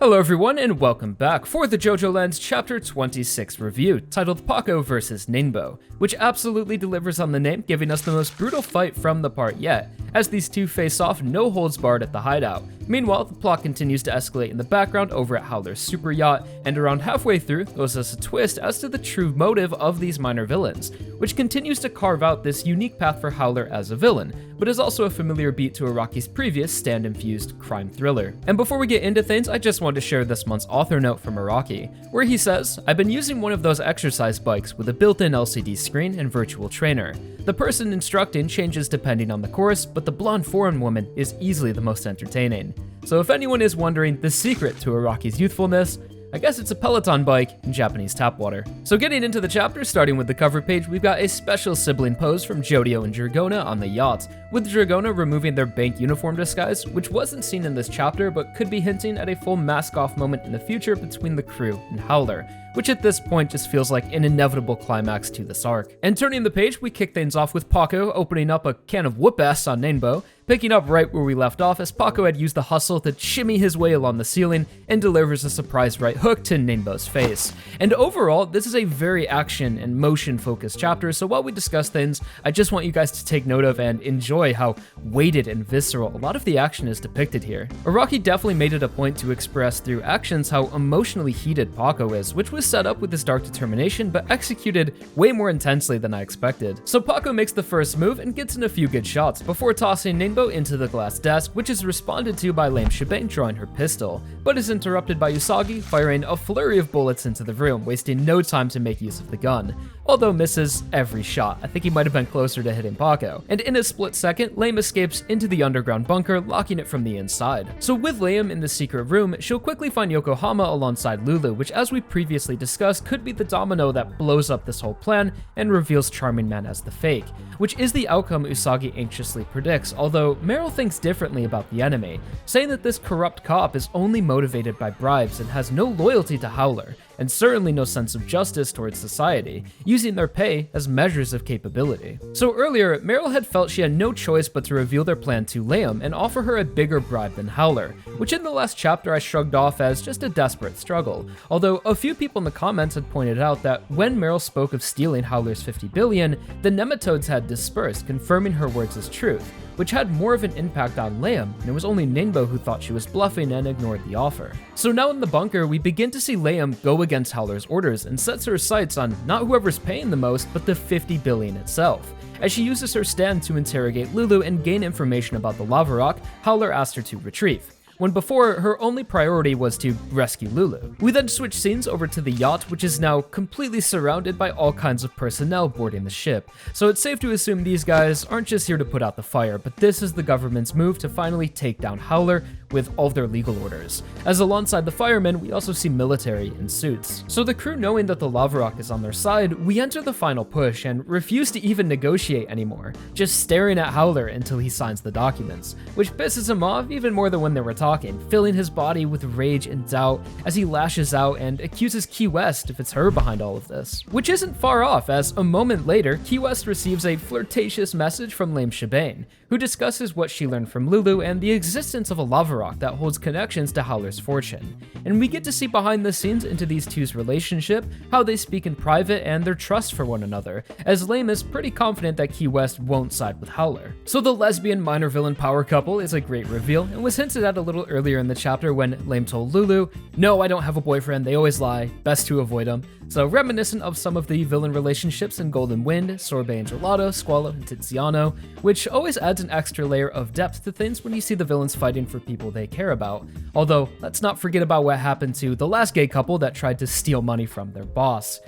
Hello everyone and welcome back for the JOJOLands Chapter 26 review, titled Paco vs Ningbo, which absolutely delivers on the name, giving us the most brutal fight from the part yet, as these two face off no holds barred at the hideout. Meanwhile, the plot continues to escalate in the background over at Howler's super yacht, and around halfway through goes us a twist as to the true motive of these minor villains, which continues to carve out this unique path for Howler as a villain, but is also a familiar beat to Araki's previous stand-infused crime thriller. And before we get into things, I just wanted to share this month's author note from Araki, where he says, "I've been using one of those exercise bikes with a built-in LCD screen and virtual trainer. The person instructing changes depending on the course, but the blonde foreign woman is easily the most entertaining." So if anyone is wondering the secret to Araki's youthfulness, I guess it's a Peloton bike in Japanese tap water. So getting into the chapter, starting with the cover page, we've got a special sibling pose from Jodio and Dragona on the yacht, with Dragona removing their bank uniform disguise, which wasn't seen in this chapter but could be hinting at a full mask-off moment in the future between the crew and Howler, which at this point just feels like an inevitable climax to this arc. And turning the page, we kick things off with Paco opening up a can of whoop-ass on Ningbo, picking up right where we left off as Paco had used the hustle to shimmy his way along the ceiling and delivers a surprise right hook to Ningbo's face. And overall, this is a very action and motion focused chapter, so while we discuss things, I just want you guys to take note of and enjoy how weighted and visceral a lot of the action is depicted here. Araki definitely made it a point to express through actions how emotionally heated Paco is, which was set up with his dark determination but executed way more intensely than I expected. So Paco makes the first move and gets in a few good shots before tossing Ningbo into the glass desk, which is responded to by lame Shibane drawing her pistol, but is interrupted by Usagi firing a flurry of bullets into the room, wasting no time to make use of the gun, although misses every shot. I think he might have been closer to hitting Paco. And in a split second, Lame escapes into the underground bunker, locking it from the inside. So with Liam in the secret room, she'll quickly find Yokohama alongside Lulu, which as we previously discussed could be the domino that blows up this whole plan and reveals Charming Man as the fake, which is the outcome Usagi anxiously predicts, although Meryl thinks differently about the enemy, saying that this corrupt cop is only motivated by bribes and has no loyalty to Howler, and certainly no sense of justice towards society, using their pay as measures of capability. So earlier, Meryl had felt she had no choice but to reveal their plan to Liam and offer her a bigger bribe than Howler, which in the last chapter I shrugged off as just a desperate struggle, although a few people in the comments had pointed out that when Meryl spoke of stealing Howler's 50 billion, the nematodes had dispersed, confirming her words as truth, which had more of an impact on Liam, and it was only Ningbo who thought she was bluffing and ignored the offer. So now in the bunker, we begin to see Liam go against Howler's orders and sets her sights on not whoever's paying the most, but the 50 billion itself. As she uses her stand to interrogate Lulu and gain information about the lava rock Howler asked her to retrieve, when before her only priority was to rescue Lulu. We then switch scenes over to the yacht, which is now completely surrounded by all kinds of personnel boarding the ship. So it's safe to assume these guys aren't just here to put out the fire, but this is the government's move to finally take down Howler with all of their legal orders. As alongside the firemen, we also see military in suits. So the crew, knowing that the lava rock is on their side, we enter the final push and refuse to even negotiate anymore, just staring at Howler until he signs the documents, which pisses him off even more than when they were talking, filling his body with rage and doubt as he lashes out and accuses Key West if it's her behind all of this. Which isn't far off, as a moment later, Key West receives a flirtatious message from lame Shibane, who discusses what she learned from Lulu and the existence of a lava rock that holds connections to Howler's fortune. And we get to see behind the scenes into these two's relationship, how they speak in private, and their trust for one another, as Lame is pretty confident that Key West won't side with Howler. So the lesbian minor villain power couple is a great reveal, and was hinted at a little earlier in the chapter when Lame told Lulu, "No, I don't have a boyfriend, they always lie, best to avoid them." So reminiscent of some of the villain relationships in Golden Wind, Sorbet and Gelato, Squalo and Tiziano, which always adds an extra layer of depth to things when you see the villains fighting for people they care about. Although, let's not forget about what happened to the last gay couple that tried to steal money from their boss.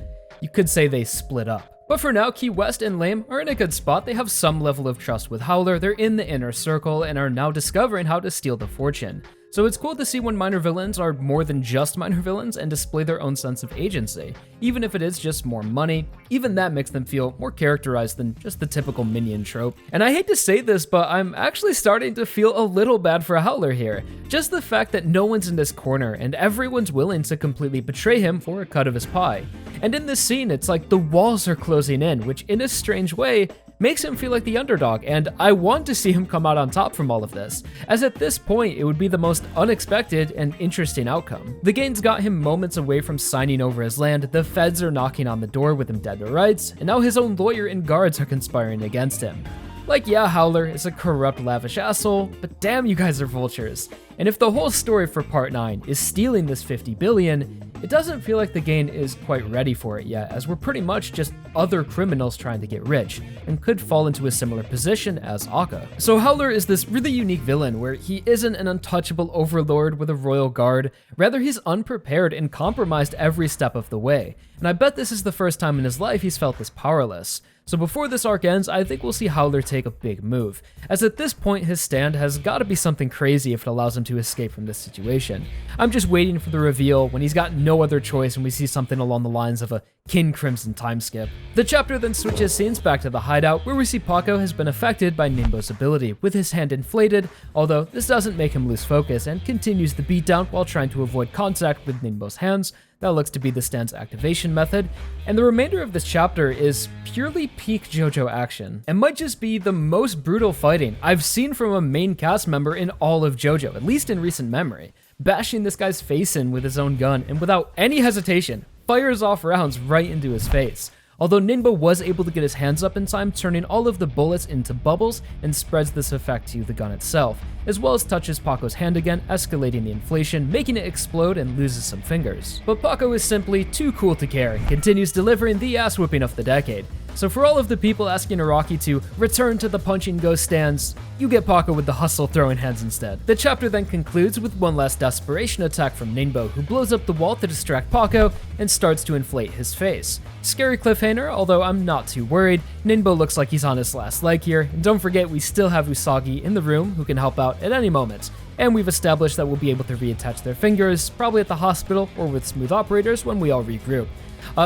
You could say they split up. But for now, Key West and Lame are in a good spot. They have some level of trust with Howler, they're in the inner circle, and are now discovering how to steal the fortune. So it's cool to see when minor villains are more than just minor villains and display their own sense of agency. Even if it is just more money, even that makes them feel more characterized than just the typical minion trope. And I hate to say this, but I'm actually starting to feel a little bad for Howler here. Just the fact that no one's in this corner and everyone's willing to completely betray him for a cut of his pie. And in this scene, it's like the walls are closing in, which in a strange way makes him feel like the underdog, and I want to see him come out on top from all of this, as at this point it would be the most unexpected and interesting outcome. The game's got him moments away from signing over his land, the feds are knocking on the door with him dead to rights, and now his own lawyer and guards are conspiring against him. Like, yeah, Howler is a corrupt, lavish asshole, but damn, you guys are vultures. And if the whole story for Part 9 is stealing this 50 billion, it doesn't feel like the game is quite ready for it yet, as we're pretty much just other criminals trying to get rich, and could fall into a similar position as Akka. So Howler is this really unique villain, where he isn't an untouchable overlord with a royal guard, rather he's unprepared and compromised every step of the way. And I bet this is the first time in his life he's felt this powerless. So before this arc ends, I think we'll see Howler take a big move, as at this point his stand has got to be something crazy if it allows him to escape from this situation. I'm just waiting for the reveal when he's got no other choice and we see something along the lines of a King Crimson time skip. The chapter then switches scenes back to the hideout, where we see Paco has been affected by Ningbo's ability, with his hand inflated, although this doesn't make him lose focus and continues the beatdown while trying to avoid contact with Ningbo's hands. That looks to be the stand's activation method, and the remainder of this chapter is purely peak JoJo action, and might just be the most brutal fighting I've seen from a main cast member in all of JoJo, at least in recent memory. Bashing this guy's face in with his own gun, and without any hesitation, fires off rounds right into his face. Although Ningbo was able to get his hands up in time, turning all of the bullets into bubbles and spreads this effect to the gun itself, as well as touches Paco's hand again, escalating the inflation, making it explode and loses some fingers. But Paco is simply too cool to care and continues delivering the ass whooping of the decade. So for all of the people asking Araki to return to the punching ghost stands, you get Paco with the hustle throwing hands instead. The chapter then concludes with one last desperation attack from Ningbo, who blows up the wall to distract Paco and starts to inflate his face. Scary cliffhanger, although I'm not too worried. Ningbo looks like he's on his last leg here, and don't forget we still have Usagi in the room who can help out at any moment. And we've established that we'll be able to reattach their fingers, probably at the hospital or with smooth operators when we all regroup.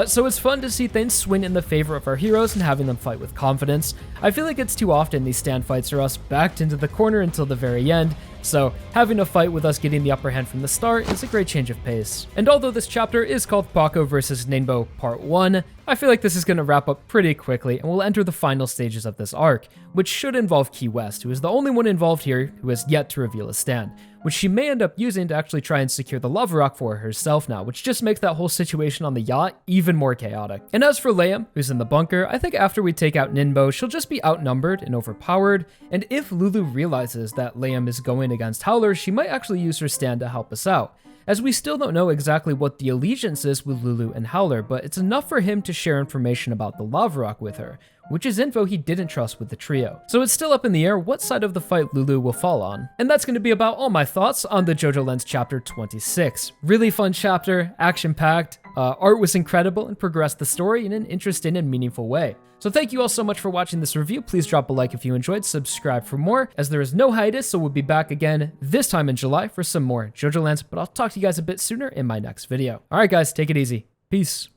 So it's fun to see things swing in the favor of our heroes and having them fight with confidence. I feel like it's too often these stand fights are us backed into the corner until the very end, so having a fight with us getting the upper hand from the start is a great change of pace. And although this chapter is called Paco vs. Ningbo Part 1, I feel like this is going to wrap up pretty quickly and we'll enter the final stages of this arc, which should involve Key West, who is the only one involved here who has yet to reveal a stand, which she may end up using to actually try and secure the lava rock for herself now, which just makes that whole situation on the yacht even more chaotic. And as for Liam, who's in the bunker, I think after we take out Ningbo, she'll just be outnumbered and overpowered, and if Lulu realizes that Liam is going against Howler, she might actually use her stand to help us out, as we still don't know exactly what the allegiance is with Lulu and Howler, but it's enough for him to share information about the lava rock with her, which is info he didn't trust with the trio. So it's still up in the air what side of the fight Lulu will fall on. And that's going to be about all my thoughts on the JoJOLands Chapter 26. Really fun chapter, action-packed, art was incredible and progressed the story in an interesting and meaningful way. So thank you all so much for watching this review. Please drop a like if you enjoyed, subscribe for more, as there is no hiatus, so we'll be back again this time in July for some more JoJOLands, but I'll talk to you guys a bit sooner in my next video. Alright guys, take it easy. Peace.